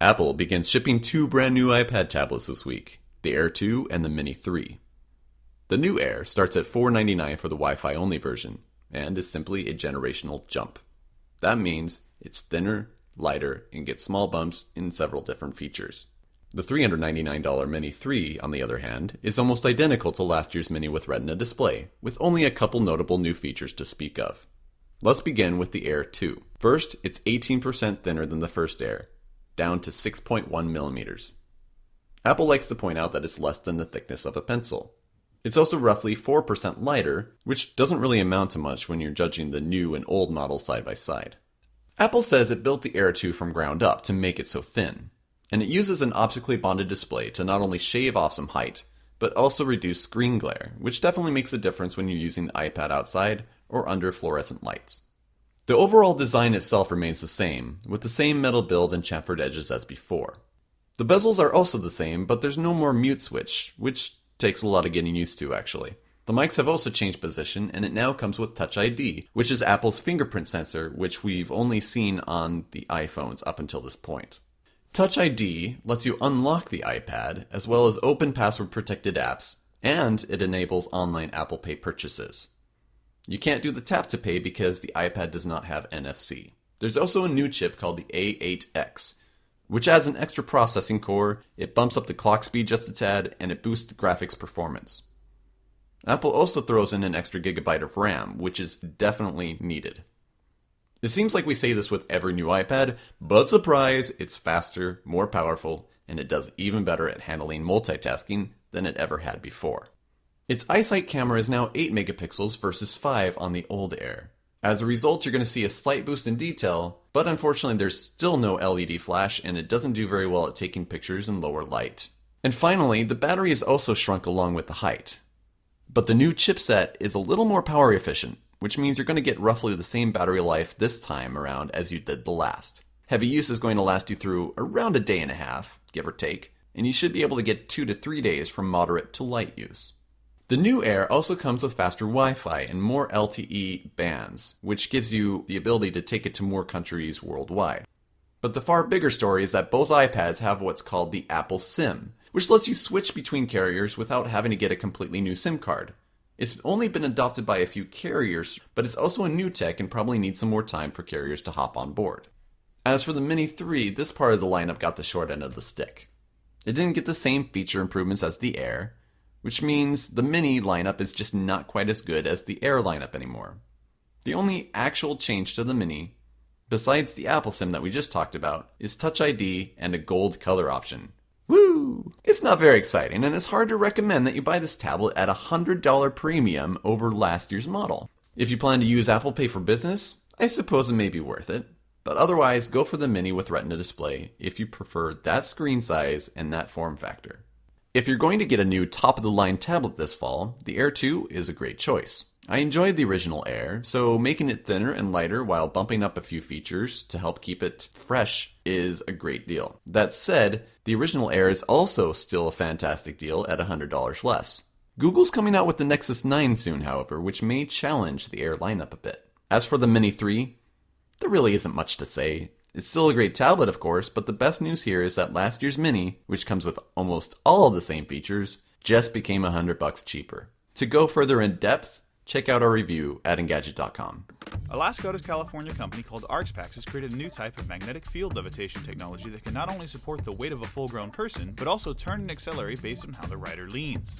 Apple begins shipping two brand new iPad tablets this week, the Air 2 and the Mini 3. The new Air starts at $499 for the Wi-Fi only version, and is simply a generational jump. That means it's thinner, lighter, and gets small bumps in several different features. The $399 Mini 3, on the other hand, is almost identical to last year's Mini with Retina display, with only a couple notable new features to speak of. Let's begin with the Air 2. First, it's 18% thinner than the first Air, down to 6.1 millimeters. Apple likes to point out that it's less than the thickness of a pencil. It's also roughly 4% lighter, which doesn't really amount to much when you're judging the new and old models side by side. Apple says it built the Air 2 from ground up to make it so thin, and it uses an optically bonded display to not only shave off some height, but also reduce screen glare, which definitely makes a difference when you're using the iPad outside or under fluorescent lights. The overall design itself remains the same, with the same metal build and chamfered edges as before. The bezels are also the same, but there's no more mute switch, which takes a lot of getting used to actually. The mics have also changed position, and it now comes with Touch ID, which is Apple's fingerprint sensor, which we've only seen on the iPhones up until this point. Touch ID lets you unlock the iPad, as well as open password-protected apps, and it enables online Apple Pay purchases. You can't do the tap to pay because the iPad does not have NFC. There's also a new chip called the A8X, which adds an extra processing core, it bumps up the clock speed just a tad, and it boosts the graphics performance. Apple also throws in an extra gigabyte of RAM, which is definitely needed. It seems like we say this with every new iPad, but surprise, it's faster, more powerful, and it does even better at handling multitasking than it ever had before. Its iSight camera is now 8 megapixels versus 5 on the old Air. As a result, you're going to see a slight boost in detail, but unfortunately there's still no LED flash and it doesn't do very well at taking pictures in lower light. And finally, the battery is also shrunk along with the height. But the new chipset is a little more power efficient, which means you're going to get roughly the same battery life this time around as you did the last. Heavy use is going to last you through around a day and a half, give or take, and you should be able to get 2 to 3 days from moderate to light use. The new Air also comes with faster Wi-Fi and more LTE bands, which gives you the ability to take it to more countries worldwide. But the far bigger story is that both iPads have what's called the Apple SIM, which lets you switch between carriers without having to get a completely new SIM card. It's only been adopted by a few carriers, but it's also a new tech and probably needs some more time for carriers to hop on board. As for the Mini 3, this part of the lineup got the short end of the stick. It didn't get the same feature improvements as the Air, which means the Mini lineup is just not quite as good as the Air lineup anymore. The only actual change to the Mini, besides the Apple SIM that we just talked about, is Touch ID and a gold color option. Woo! It's not very exciting, and it's hard to recommend that you buy this tablet at a $100 premium over last year's model. If you plan to use Apple Pay for business, I suppose it may be worth it, but otherwise go for the Mini with Retina display if you prefer that screen size and that form factor. If you're going to get a new top-of-the-line tablet this fall, the Air 2 is a great choice. I enjoyed the original Air, so making it thinner and lighter while bumping up a few features to help keep it fresh is a great deal. That said, the original Air is also still a fantastic deal at $100 less. Google's coming out with the Nexus 9 soon, however, which may challenge the Air lineup a bit. As for the Mini 3, there really isn't much to say. It's still a great tablet, of course, but the best news here is that last year's Mini, which comes with almost all of the same features, just became $100 cheaper. To go further in depth, check out our review at Engadget.com. A Lascaux, California company called Arxpax has created a new type of magnetic field levitation technology that can not only support the weight of a full-grown person, but also turn and accelerate based on how the rider leans.